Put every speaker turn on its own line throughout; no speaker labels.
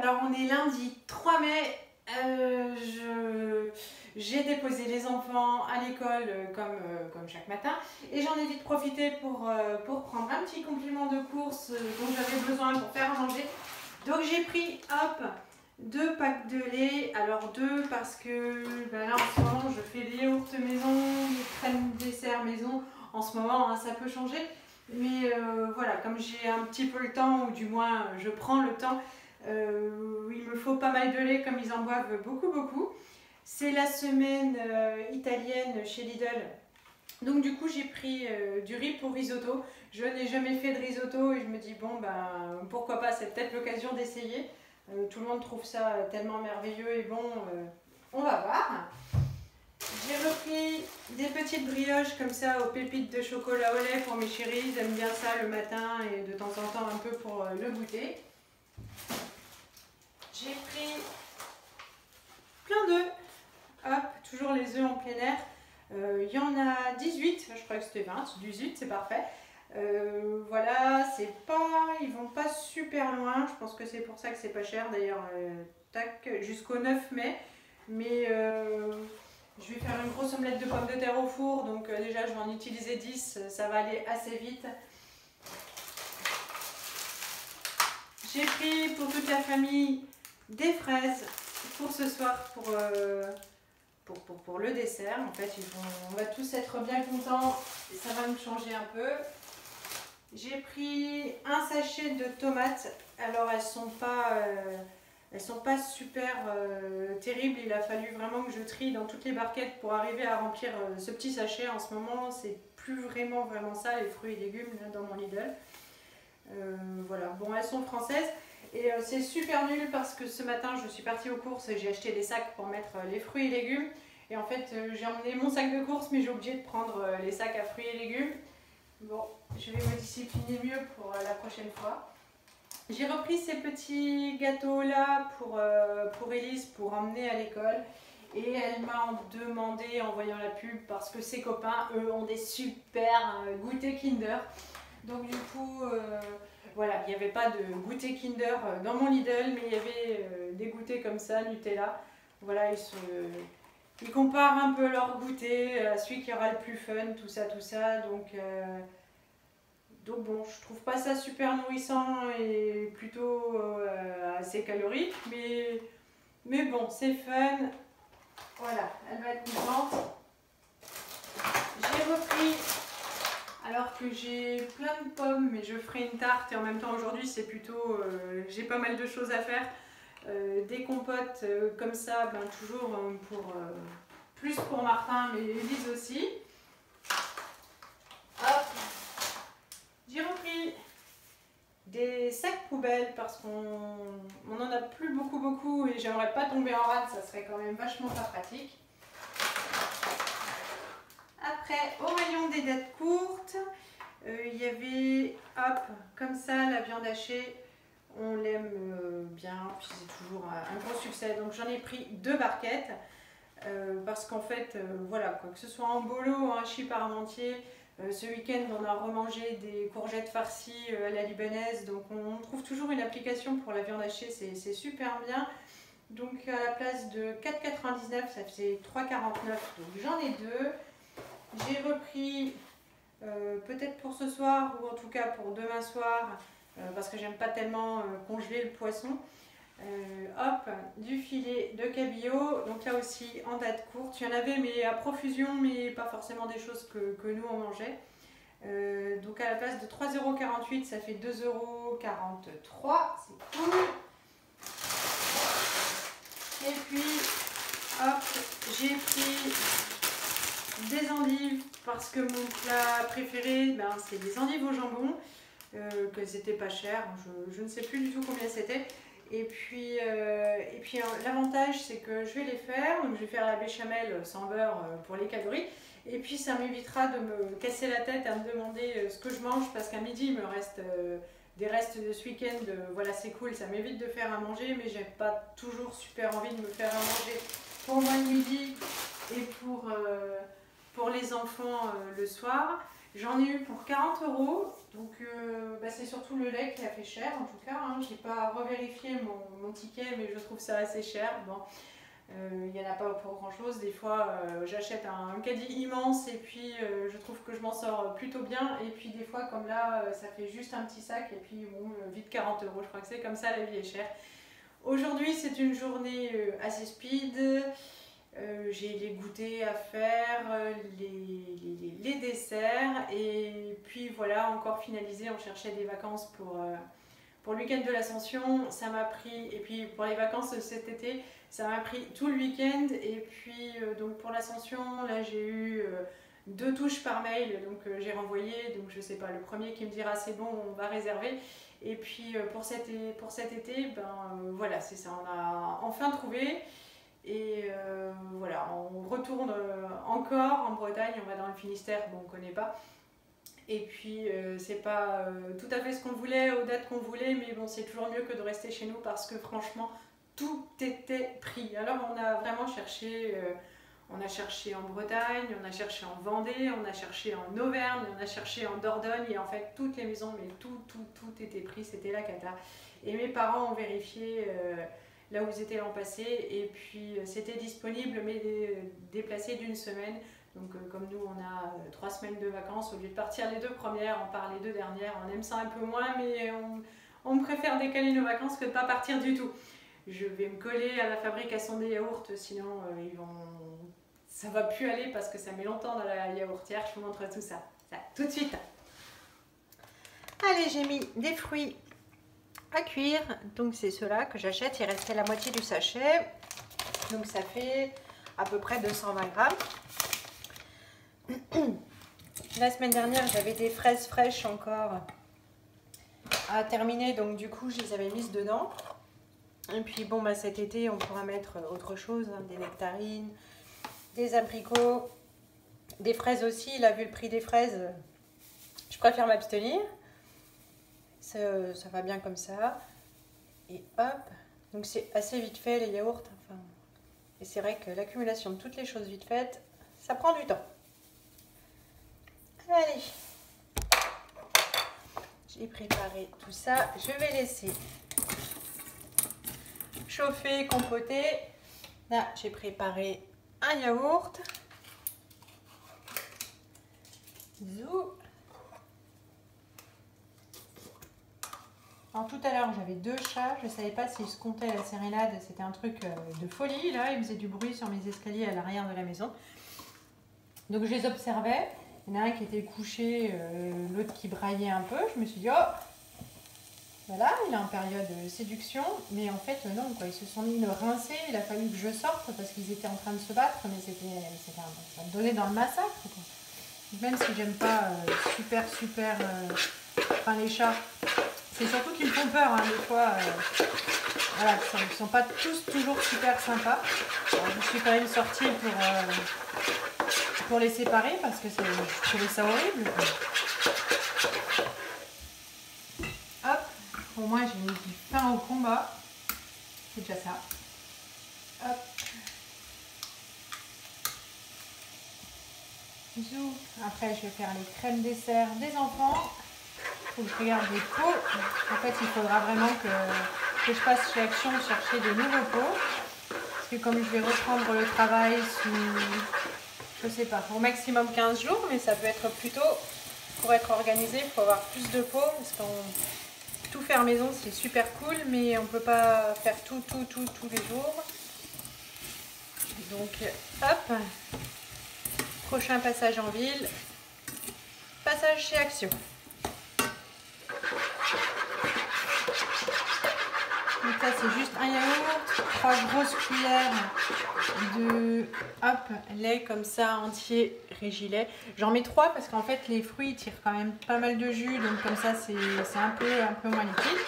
Alors on est lundi 3 mai, j'ai déposé les enfants à l'école comme chaque matin et j'en ai vite profité pour prendre un petit complément de course dont j'avais besoin pour faire à manger. Donc j'ai pris, hop, 2 packs de lait. Alors 2 parce que là en ce moment je fais des yaourts maison, des crèmes dessert maison. En ce moment hein, ça peut changer. Mais voilà, comme j'ai un petit peu le temps, ou du moins je prends le temps, il me faut pas mal de lait comme ils en boivent beaucoup. C'est la semaine italienne chez Lidl. Donc du coup j'ai pris du riz pour risotto. Je n'ai jamais fait de risotto et je me dis bon ben pourquoi pas, c'est peut-être l'occasion d'essayer. Tout le monde trouve ça tellement merveilleux et bon, on va voir. J'ai repris des petites brioches comme ça aux pépites de chocolat au lait pour mes chéris. Ils aiment bien ça le matin et de temps en temps un peu pour le goûter. J'ai pris plein d'œufs. Hop, toujours les œufs en plein air. Il y en a 18, je crois que c'était 20, 18 c'est parfait. Voilà, ils vont pas super loin, je pense que c'est pour ça que c'est pas cher d'ailleurs, tac, jusqu'au 9 mai. Mais je vais faire une grosse omelette de pommes de terre au four, donc déjà je vais en utiliser 10, ça va aller assez vite. J'ai pris pour toute la famille des fraises pour ce soir, pour le dessert. En fait, on va tous être bien contents et ça va nous changer un peu. J'ai pris un sachet de tomates. Alors elles sont pas super terribles. Il a fallu vraiment que je trie dans toutes les barquettes pour arriver à remplir ce petit sachet. En ce moment, c'est plus vraiment ça, les fruits et légumes là, dans mon Lidl. Voilà, bon, elles sont françaises. Et c'est super nul parce que ce matin, je suis partie aux courses et j'ai acheté des sacs pour mettre les fruits et légumes. Et en fait, j'ai emmené mon sac de course, mais j'ai oublié de prendre les sacs à fruits et légumes. Bon, je vais me discipliner mieux pour la prochaine fois. J'ai repris ces petits gâteaux là pour Elise pour emmener à l'école. Et elle m'a demandé en voyant la pub parce que ses copains, eux, ont des super goûters Kinder. Donc du coup, voilà, il n'y avait pas de goûter Kinder dans mon Lidl, mais il y avait des goûters comme ça, Nutella. Voilà, ils comparent un peu leur goûter à celui qui aura le plus fun, tout ça. Donc bon, je trouve pas ça super nourrissant et plutôt assez calorique, mais bon, c'est fun. Voilà, elle va être contente. J'ai repris, alors que j'ai plein de pommes, mais je ferai une tarte et en même temps aujourd'hui c'est plutôt, j'ai pas mal de choses à faire. Des compotes comme ça, ben, toujours plus pour Martin, mais Elise aussi. Hop. J'ai repris des sacs poubelles parce qu'on en a plus beaucoup et j'aimerais pas tomber en rade, ça serait quand même vachement pas pratique. Après, au rayon des dates courtes, il y avait, hop, comme ça, la viande hachée. On l'aime bien, puis c'est toujours un gros succès. Donc j'en ai pris 2 barquettes parce qu'en fait, voilà, quoi que ce soit en bolo, en hachis parmentier, ce week-end on a remangé des courgettes farcies à la libanaise. Donc on trouve toujours une application pour la viande hachée, c'est super bien. Donc à la place de 4,99, ça faisait 3,49. Donc j'en ai 2. J'ai repris peut-être pour ce soir ou en tout cas pour demain soir. Parce que j'aime pas tellement congeler le poisson. Hop, du filet de cabillaud, donc là aussi en date courte. Il y en avait mais à profusion, mais pas forcément des choses que nous on mangeait. Donc à la place de 3,48 €, ça fait 2,43 €, c'est cool. Et puis, hop, j'ai pris des endives parce que mon plat préféré, ben, c'est des endives au jambon. Qu'elles étaient pas chères, je ne sais plus du tout combien c'était. Et puis l'avantage c'est que je vais les faire, donc je vais faire la béchamel sans beurre pour les calories. Et puis ça m'évitera de me casser la tête à me demander ce que je mange parce qu'à midi il me reste des restes de ce week-end. Voilà, c'est cool, ça m'évite de faire à manger, mais j'ai pas toujours super envie de me faire à manger pour moi le midi et pour les enfants le soir. J'en ai eu pour 40 €. Donc c'est surtout le lait qui a fait cher en tout cas. Hein. J'ai pas revérifié mon ticket, mais je trouve ça assez cher. Bon, il n'y en a pas pour grand chose. Des fois, j'achète un caddie immense et puis je trouve que je m'en sors plutôt bien. Et puis des fois, comme là, ça fait juste un petit sac et puis bon, vite 40 €. Je crois que c'est comme ça, la vie est chère. Aujourd'hui, c'est une journée assez speed. J'ai les goûters à faire, les desserts et puis voilà, encore finalisé, on cherchait des vacances pour le week-end de l'Ascension. Ça m'a pris, et puis pour les vacances cet été, ça m'a pris tout le week-end. Et puis donc pour l'Ascension, là j'ai eu 2 touches par mail, donc j'ai renvoyé, donc je sais pas, le premier qui me dira c'est bon, on va réserver. Et puis pour cet été, voilà, c'est ça, on a enfin trouvé. Et voilà, on retourne encore en Bretagne, on va dans le Finistère, bon on ne connaît pas. Et puis c'est pas tout à fait ce qu'on voulait, aux dates qu'on voulait, mais bon c'est toujours mieux que de rester chez nous parce que franchement tout était pris. Alors on a vraiment cherché, on a cherché en Bretagne, on a cherché en Vendée, on a cherché en Auvergne, on a cherché en Dordogne et en fait toutes les maisons, mais tout était pris, c'était la cata. Et mes parents ont vérifié là où ils étaient l'an passé, et puis c'était disponible mais déplacé d'une semaine. Donc comme nous on a 3 semaines de vacances, au lieu de partir les 2 premières, on part les 2 dernières. On aime ça un peu moins, mais on préfère décaler nos vacances que de ne pas partir du tout. Je vais me coller à la fabrication des yaourts, sinon ça va plus aller parce que ça met longtemps dans la yaourtière. Je vous montre tout ça tout de suite. Allez, j'ai mis des fruits à cuire, donc c'est ceux-là que j'achète. Il restait la moitié du sachet, donc ça fait à peu près 220 grammes. La semaine dernière j'avais des fraises fraîches encore à terminer, donc du coup je les avais mises dedans. Et puis bon cet été on pourra mettre autre chose, hein, des nectarines, des abricots, des fraises aussi. Là vu le prix des fraises, je préfère m'abstenir. Ça va bien comme ça. Et hop, donc c'est assez vite fait les yaourts. Enfin, et c'est vrai que l'accumulation de toutes les choses vite faites, ça prend du temps. Allez, j'ai préparé tout ça. Je vais laisser chauffer, compoter. Là, j'ai préparé un yaourt. Zou. Alors tout à l'heure j'avais 2 chats, je ne savais pas s'ils se comptaient à la sérénade, c'était un truc de folie là, ils faisaient du bruit sur mes escaliers à l'arrière de la maison. Donc je les observais, il y en a un qui était couché, l'autre qui braillait un peu, je me suis dit oh, voilà, il est en période de séduction, mais en fait non, quoi, ils se sont mis me rincer, il a fallu que je sorte parce qu'ils étaient en train de se battre, mais ça me donnait dans le massacre, quoi. Même si j'aime pas enfin les chats, c'est surtout qu'ils me font peur, hein, des fois. Voilà, ils ne sont pas tous toujours super sympas. Alors, je suis quand même sortie pour les séparer parce que je trouvais ça horrible. Hop, au moins j'ai mis du pain au combat. C'est déjà ça. Hop. Zou. Après, je vais faire les crèmes dessert des enfants. Faut que je regarde les pots. En fait, il faudra vraiment que je passe chez Action chercher de nouveaux pots. Parce que comme je vais reprendre le travail sous, je sais pas, au maximum 15 jours, mais ça peut être plus tôt. Pour être organisé, il faut avoir plus de pots. Parce que tout faire maison, c'est super cool, mais on ne peut pas faire tout tous les jours. Donc, hop. Prochain passage en ville. Passage chez Action. Donc là c'est juste un yaourt, 3 grosses cuillères de lait comme ça entier Régilet. J'en mets 3 parce qu'en fait les fruits tirent quand même pas mal de jus, donc comme ça c'est un peu moins liquide.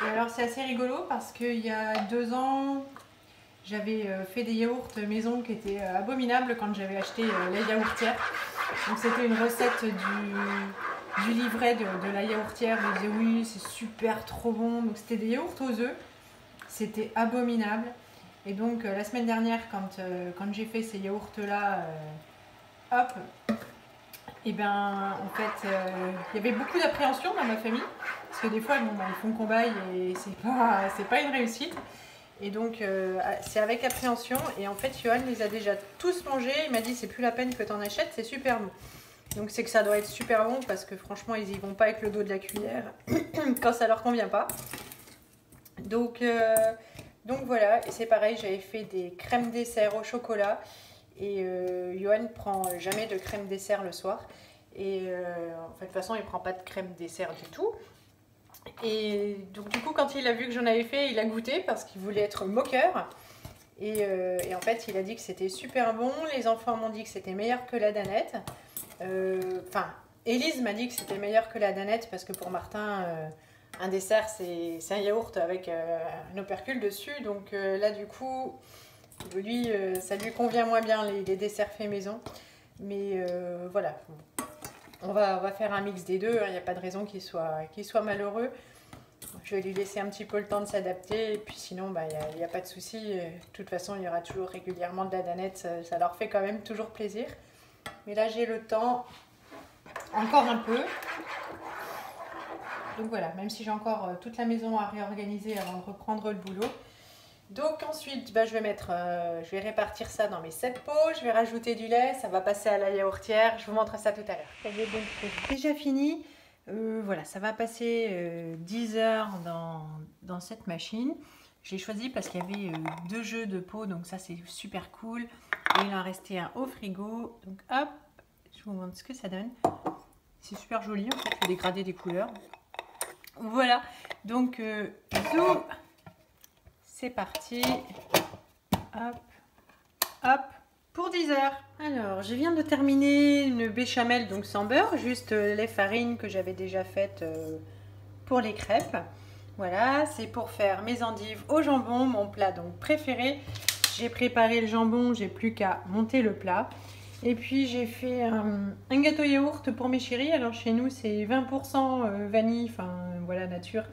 Et alors c'est assez rigolo parce qu'il y a 2 ans j'avais fait des yaourts maison qui étaient abominables quand j'avais acheté la yaourtière. Donc c'était une recette du livret de la yaourtière. Ils disaient oui c'est super trop bon, donc c'était des yaourts aux œufs, c'était abominable. Et donc la semaine dernière quand j'ai fait ces yaourts là hop, et ben en fait il y avait beaucoup d'appréhension dans ma famille parce que des fois bon, ils font cobaye et c'est pas une réussite. Et donc c'est avec appréhension et en fait Johan les a déjà tous mangés. Il m'a dit c'est plus la peine que tu en achètes, c'est super bon. Donc c'est que ça doit être super bon parce que franchement ils y vont pas avec le dos de la cuillère quand ça leur convient pas. Donc voilà, et c'est pareil, j'avais fait des crèmes dessert au chocolat et Johan prend jamais de crème dessert le soir. Et en fait, de toute façon, il prend pas de crème dessert du tout. Et donc du coup, quand il a vu que j'en avais fait, il a goûté parce qu'il voulait être moqueur. Et en fait, il a dit que c'était super bon. Les enfants m'ont dit que c'était meilleur que la danette. Enfin, Élise m'a dit que c'était meilleur que la danette parce que pour Martin, un dessert, c'est un yaourt avec un opercule dessus. Donc là, du coup, lui, ça lui convient moins bien les desserts faits maison. Mais voilà, on va faire un mix des deux. Il n'y a pas de raison qu'il soit malheureux. Je vais lui laisser un petit peu le temps de s'adapter. Et puis sinon, il n'y a pas de souci. De toute façon, il y aura toujours régulièrement de la danette. Ça leur fait quand même toujours plaisir. Mais là, j'ai le temps encore un peu. Donc voilà, même si j'ai encore toute la maison à réorganiser avant de reprendre le boulot. Donc ensuite, je vais répartir ça dans mes 7 pots. Je vais rajouter du lait. Ça va passer à la yaourtière. Je vous montre ça tout à l'heure. Ça y est, donc c'est déjà fini. Voilà, ça va passer 10 heures dans cette machine. Je l'ai choisi parce qu'il y avait 2 jeux de pots, donc ça c'est super cool. Et il en restait un au frigo. Donc hop, je vous montre ce que ça donne. C'est super joli en fait, le dégradé des couleurs. Voilà, donc zoom, c'est parti. Hop, hop. Pour 10 heures. Alors, je viens de terminer une béchamel donc sans beurre, juste les farines que j'avais déjà faites pour les crêpes. Voilà, c'est pour faire mes endives au jambon, mon plat donc préféré. J'ai préparé le jambon, j'ai plus qu'à monter le plat. Et puis j'ai fait un gâteau yaourt pour mes chéris. Alors chez nous c'est 20% vanille, enfin voilà, nature.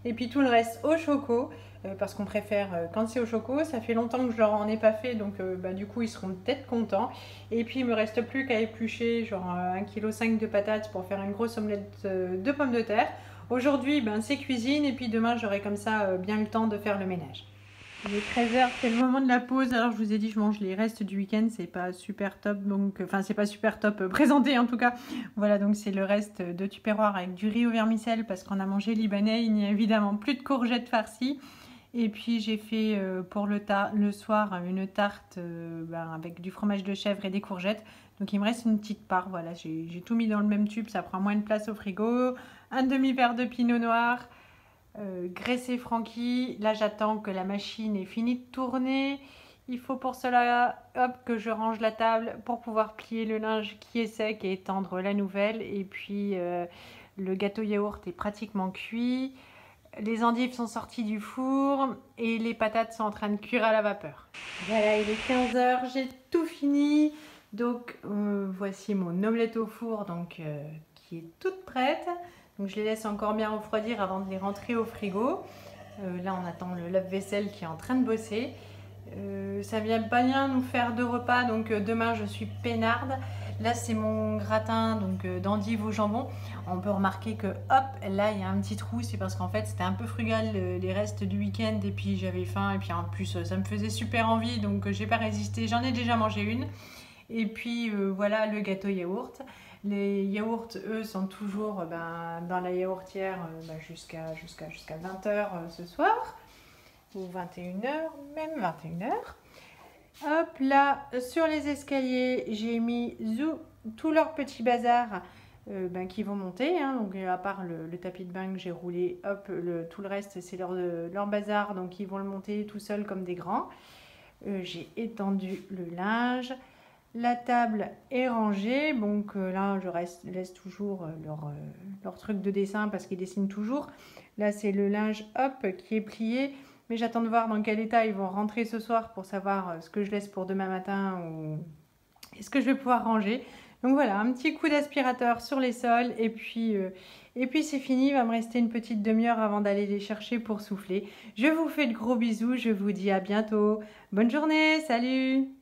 Et puis tout le reste au choco. Parce qu'on préfère quand c'est au choco. Ça fait longtemps que je leur en ai pas fait, donc du coup ils seront peut-être contents. Et puis il me reste plus qu'à éplucher genre 1,5 kg de patates pour faire une grosse omelette de pommes de terre. Aujourd'hui c'est cuisine et puis demain j'aurai comme ça bien le temps de faire le ménage. Il est 13 h, c'est le moment de la pause. Alors je vous ai dit je mange les restes du week-end, c'est pas super top, donc enfin c'est pas super top présenté en tout cas. Voilà, donc c'est le reste de tupperware avec du riz au vermicelle parce qu'on a mangé libanais. Il n'y a évidemment plus de courgettes farcies. Et puis j'ai fait pour le soir une tarte avec du fromage de chèvre et des courgettes. Donc il me reste une petite part, voilà, j'ai tout mis dans le même tube, ça prend moins de place au frigo. Un demi-verre de pinot noir, graissé Francky. Là j'attends que la machine ait fini de tourner. Il faut pour cela que je range la table pour pouvoir plier le linge qui est sec et étendre la nouvelle. Et puis le gâteau yaourt est pratiquement cuit. Les endives sont sorties du four et les patates sont en train de cuire à la vapeur. Voilà, il est 15 h, j'ai tout fini. Donc voici mon omelette au four qui est toute prête. Donc je les laisse encore bien refroidir avant de les rentrer au frigo. Là on attend le lave-vaisselle qui est en train de bosser. Ça vient pas bien nous faire 2 repas, donc demain je suis peinarde. Là c'est mon gratin d'endives au jambon. On peut remarquer que hop, là il y a un petit trou, c'est parce qu'en fait c'était un peu frugal les restes du week-end et puis j'avais faim et puis en plus ça me faisait super envie, donc j'ai pas résisté, j'en ai déjà mangé une. Et puis voilà le gâteau yaourt. Les yaourts eux sont toujours dans la yaourtière jusqu'à 20 h ce soir. Ou 21 h, même 21 h. Hop là, sur les escaliers, j'ai mis tout leur petit bazar qui vont monter. Donc à part le tapis de bain que j'ai roulé, hop, tout le reste c'est leur bazar, donc ils vont le monter tout seuls comme des grands. J'ai étendu le linge. La table est rangée, donc là je laisse toujours leur truc de dessin parce qu'ils dessinent toujours. Là c'est le linge hop qui est plié. Mais j'attends de voir dans quel état ils vont rentrer ce soir pour savoir ce que je laisse pour demain matin ou est-ce que je vais pouvoir ranger. Donc voilà, un petit coup d'aspirateur sur les sols et puis c'est fini. Il va me rester une petite demi-heure avant d'aller les chercher pour souffler. Je vous fais de gros bisous, je vous dis à bientôt. Bonne journée, salut!